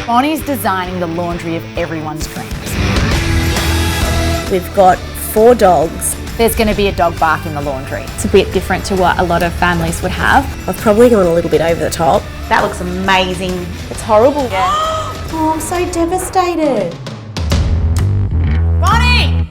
Bonnie's designing the laundry of everyone's dreams. We've got 4 dogs. There's going to be a dog bath in the laundry. It's a bit different to what a lot of families would have. I've probably gone a little bit over the top. That looks amazing. It's horrible. Yeah. Oh, I'm so devastated. Bonnie!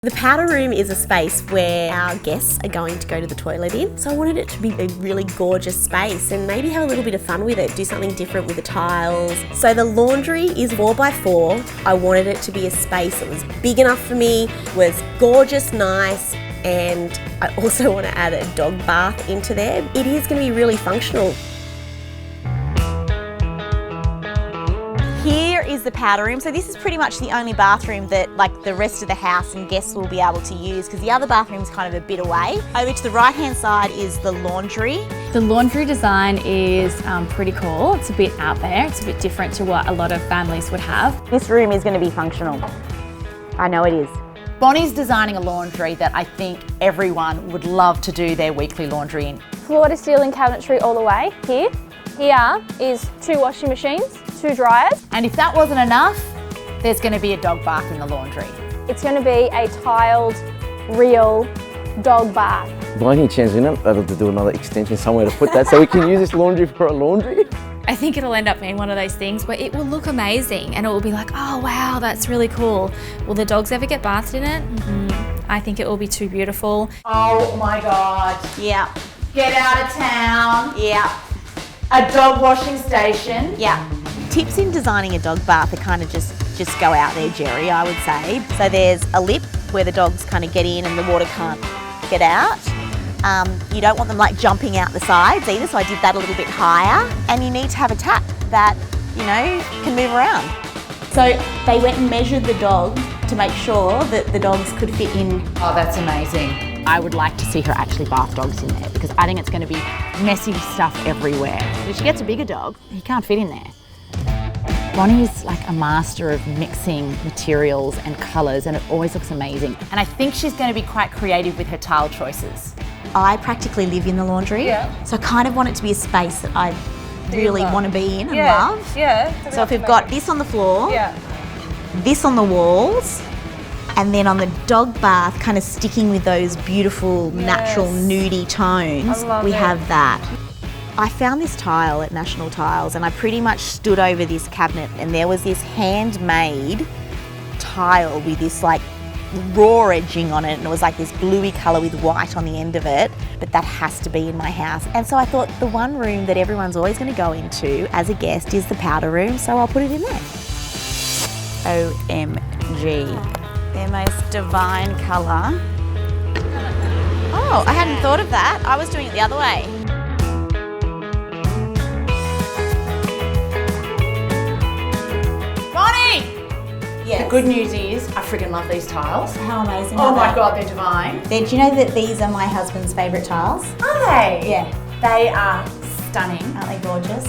The powder room is a space where our guests are going to go to the toilet in. So I wanted it to be a really gorgeous space and maybe have a little bit of fun with it, do something different with the tiles. So the laundry is 4x4. I wanted it to be a space that was big enough for me, was gorgeous, nice, and I also want to add a dog bath into there. It is going to be really functional. Here is the powder room. So this is pretty much the only bathroom that like the rest of the house and guests will be able to use because the other bathroom's kind of a bit away. Over to the right-hand side is the laundry. The laundry design is pretty cool. It's a bit out there. It's a bit different to what a lot of families would have. This room is going to be functional. I know it is. Bonnie's designing a laundry that I think everyone would love to do their weekly laundry in. Floor to ceiling cabinetry all the way here. Here is 2 washing machines, 2 dryers. And if that wasn't enough, there's going to be a dog bath in the laundry. It's going to be a tiled, real dog bath. By any chance, we're not able to do another extension somewhere to put that so we can use this laundry for a laundry? I think it'll end up being one of those things where it will look amazing and it will be like, oh wow, that's really cool. Will the dogs ever get bathed in it? I think it will be too beautiful. Oh my God. Yeah. Get out of town. Yeah. A dog washing station. Yeah. Tips in designing a dog bath are kind of just go out there, Jerry, I would say. So there's a lip where the dogs kind of get in and the water can't get out. You don't want them like jumping out the sides either, so I did that a little bit higher. And you need to have a tap that, you know, can move around. So they went and measured the dog to make sure that the dogs could fit in. Oh, that's amazing. I would like to see her actually bath dogs in there because I think it's going to be messy stuff everywhere. If she gets a bigger dog, he can't fit in there. Bonnie's like a master of mixing materials and colours and it always looks amazing. And I think she's going to be quite creative with her tile choices. I practically live in the laundry, so I kind of want it to be a space that I really want to be in and love. Yeah. So if we've got this on the floor, this on the walls, and then on the dog bath, kind of sticking with those beautiful, natural, nudie tones, we have that. I found this tile at National Tiles and I pretty much stood over this cabinet and there was this handmade tile with this like raw edging on it and it was like this bluey colour with white on the end of it, but that has to be in my house. And so I thought the one room that everyone's always going to go into as a guest is the powder room, so I'll put it in there. OMG. Their most divine colour. Oh, I hadn't thought of that. I was doing it the other way. Bonnie! Yes. The good news is I freaking love these tiles. How amazing Oh are my they? God, they're divine. Do you know that these are my husband's favourite tiles? Are they? Yeah. They are stunning. Aren't they gorgeous?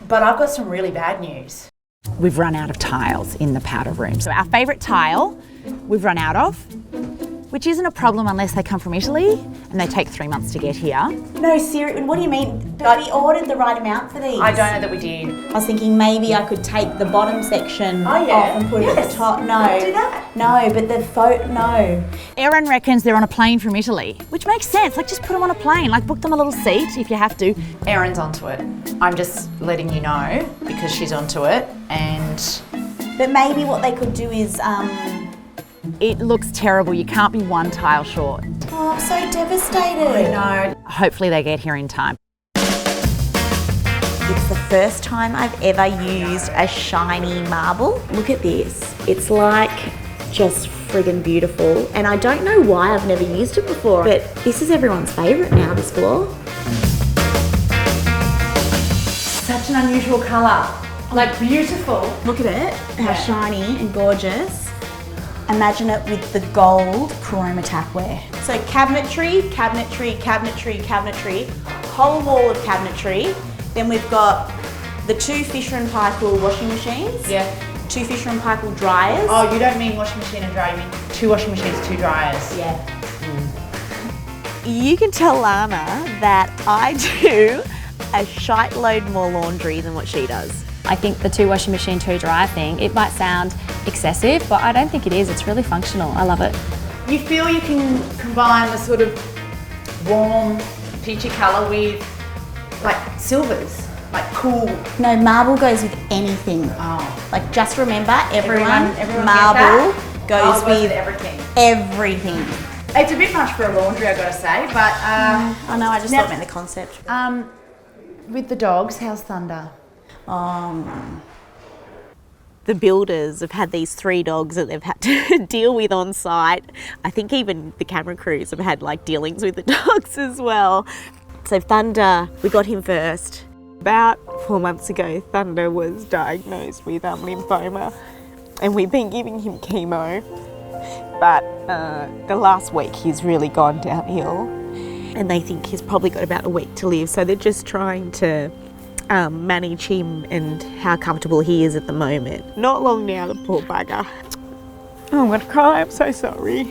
But I've got some really bad news. We've run out of tiles in the powder room. So our favourite tile we've run out of, which isn't a problem unless they come from Italy and they take 3 months to get here. No, seriously, what do you mean? We ordered the right amount for these. I don't know that we did. I was thinking maybe I could take the bottom section off and put it at the top. No. Do that. No, but no. Erin reckons they're on a plane from Italy, which makes sense. Like just put them on a plane, like book them a little seat if you have to. Erin's onto it. I'm just letting you know because she's onto it and... But maybe what they could do is... It looks terrible. You can't be one tile short. Oh, I'm so devastated. No. Hopefully they get here in time. It's the first time I've ever used a shiny marble. Look at this. It's like just friggin' beautiful. And I don't know why I've never used it before, but this is everyone's favourite now, this floor. Such an unusual colour. Like beautiful. Look at it, how shiny and gorgeous. Imagine it with the gold chroma tapware. So cabinetry, cabinetry, cabinetry, cabinetry, whole wall of cabinetry. Then we've got the 2 Fisher & Paykel washing machines. Yeah. 2 Fisher & Paykel dryers. Oh, you don't mean washing machine and dryer, you mean 2 washing machines, 2 dryers. Yeah. You can tell Lana that I do a shite load more laundry than what she does. I think the 2 washing machine, 2 dryer thing, it might sound excessive, but I don't think it is. It's really functional. I love it. You feel you can combine the sort of warm peachy colour with like silvers, like cool. No, marble goes with anything. Oh. Like, just remember, everyone marble goes with everything. everything. It's a bit much for a laundry, I've got to say, but I know, I just thought it meant the concept. with the dogs, how's Thunder? The builders have had these 3 dogs that they've had to deal with on site. I think even the camera crews have had like dealings with the dogs as well. So Thunder, we got him first. About 4 months ago, Thunder was diagnosed with lymphoma, and we've been giving him chemo. But the last week he's really gone downhill, and they think he's probably got about a week to live. So they're just trying to manage him and how comfortable he is at the moment. Not long now, the poor bugger. Oh, I'm gonna cry, I'm so sorry.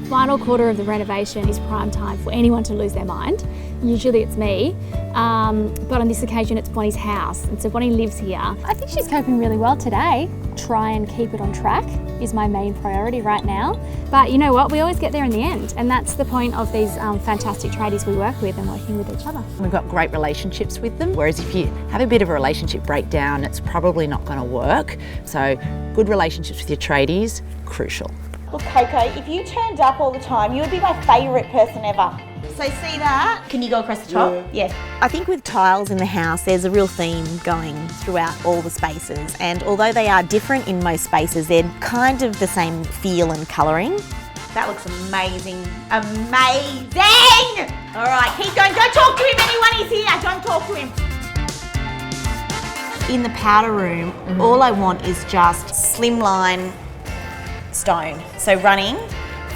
Final quarter of the renovation is prime time for anyone to lose their mind. Usually it's me, but on this occasion it's Bonnie's house, and so Bonnie lives here. I think she's coping really well today. Try and keep it on track is my main priority right now. But you know what, we always get there in the end, and that's the point of these fantastic tradies we work with and working with each other. We've got great relationships with them, whereas if you have a bit of a relationship breakdown, it's probably not going to work. So good relationships with your tradies, crucial. Look, Coco, if you turned up all the time, you would be my favourite person ever. So see that? Can you go across the top? Yeah. I think with tiles in the house, there's a real theme going throughout all the spaces, and although they are different in most spaces, they're kind of the same feel and colouring. That looks amazing. Amazing! All right, keep going. Don't talk to him, anyone. He's here. Don't talk to him. In the powder room, all I want is just slimline stone. So running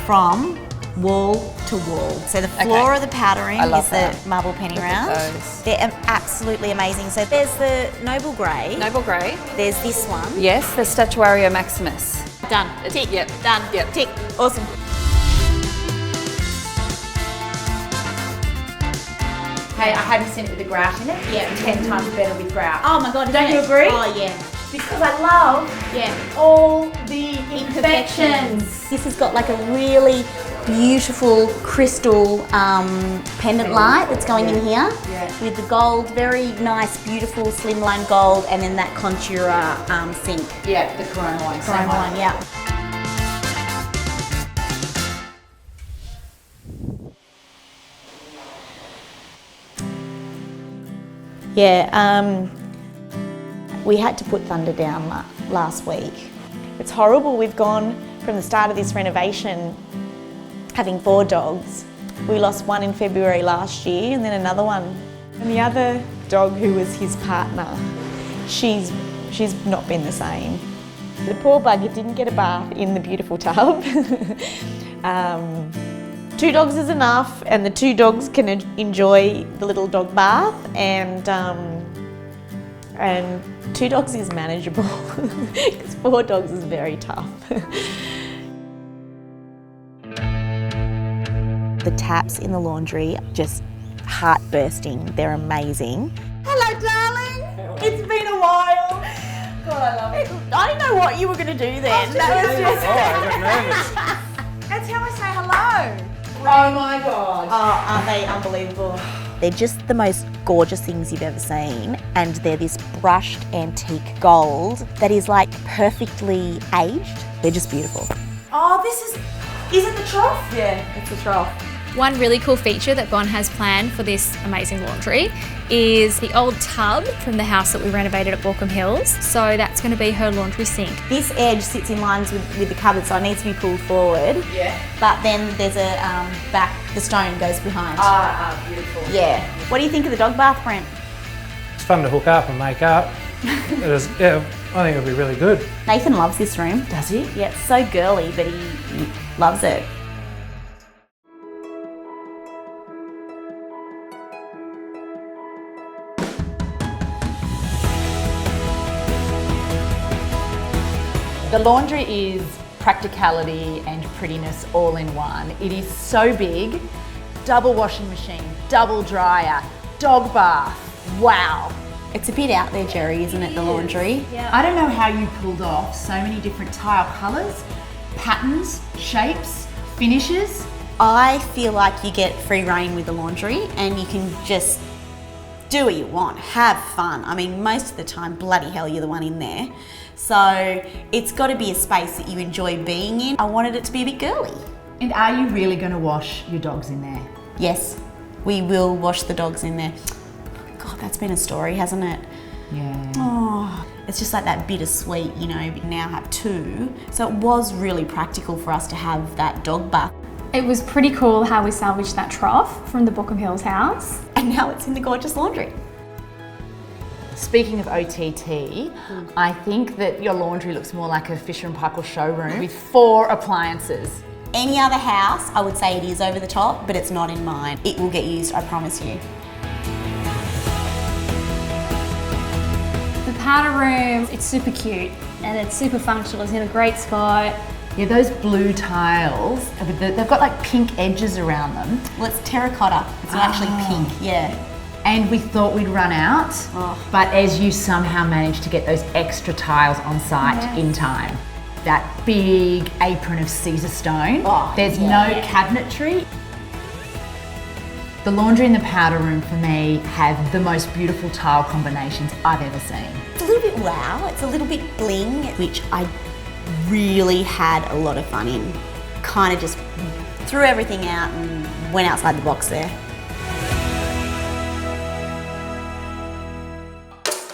from wall to wall. So the floor of the powder room is the marble penny round. They're absolutely amazing. So there's the Noble Grey. Noble Grey. There's this one. Yes, the Statuario Maximus. Done. Tick. Yep. Done. Yep. Tick. Awesome. Hey, I hadn't seen it with the grout in it. Yeah, 10 times better with grout. Oh my God, Don't you agree? Oh yeah. Because I love all the imperfections. This has got like a really beautiful crystal pendant light that's going in here with the gold, very nice, beautiful slimline gold, and then that Contura sink. Yeah, the Corona one. Corona one, yeah. Yeah, we had to put Thunder down last week. It's horrible. We've gone from the start of this renovation having 4 dogs. We lost one in February last year and then another one. And the other dog, who was his partner, she's not been the same. The poor bugger didn't get a bath in the beautiful tub. 2 dogs is enough, and the 2 dogs can enjoy the little dog bath, and 2 dogs is manageable because 4 dogs is very tough. The taps in the laundry are just heart bursting. They're amazing. Hello, darling. It's been a while. God, I love it. I didn't know what you were going to do then. That was just... That's how I say hello. Oh my God. Oh, aren't they unbelievable? They're just the most gorgeous things you've ever seen, and they're this brushed antique gold that is like perfectly aged. They're just beautiful. Oh, is it the trough? Yeah, it's a trough. One really cool feature that Bon has planned for this amazing laundry is the old tub from the house that we renovated at Borkham Hills. So that's going to be her laundry sink. This edge sits in lines with the cupboard, so it needs to be pulled forward. Yeah. But then there's a the stone goes behind. Beautiful. Yeah. What do you think of the dog bath, Brent? It's fun to hook up and make up. It is, yeah, I think it'll be really good. Nathan loves this room. Does he? Yeah, it's so girly, but he loves it. The laundry is practicality and prettiness all in one. It is so big. Double washing machine, double dryer, dog bath. Wow. It's a bit out there, Jerry, isn't it, the laundry? I don't know how you pulled off so many different tile colours, patterns, shapes, finishes. I feel like you get free reign with the laundry and you can just do what you want, have fun. I mean, most of the time, bloody hell, you're the one in there. So it's got to be a space that you enjoy being in. I wanted it to be a bit girly. And are you really going to wash your dogs in there? Yes, we will wash the dogs in there. God, that's been a story, hasn't it? Yeah. Oh, it's just like that bittersweet, you know, we now have 2. So it was really practical for us to have that dog bath. It was pretty cool how we salvaged that trough from the Bookham Hills house. And now it's in the gorgeous laundry. Speaking of OTT, I think that your laundry looks more like a Fisher & Paykel showroom with 4 appliances. Any other house, I would say it is over the top, but it's not in mine. It will get used, I promise you. The powder room, it's super cute and it's super functional. It's in a great spot. Yeah, those blue tiles, they've got like pink edges around them. Well, it's terracotta. It's not actually pink, yeah. And we thought we'd run out, but as you somehow managed to get those extra tiles on site in time. That big apron of Caesar stone. There's no cabinetry. The laundry and the powder room for me have the most beautiful tile combinations I've ever seen. It's a little bit wow, it's a little bit bling, which I really had a lot of fun in. Kind of just threw everything out and went outside the box there.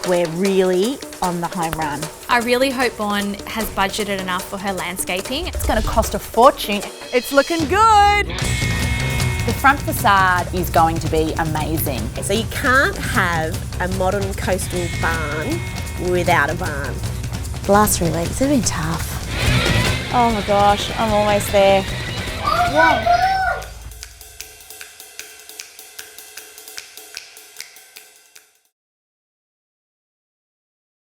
We're really on the home run. I really hope Bon has budgeted enough for her landscaping. It's going to cost a fortune. It's looking good. The front facade is going to be amazing. So you can't have a modern coastal barn without a barn. The last 3 weeks have been tough. Oh my gosh, I'm almost there. Whoa.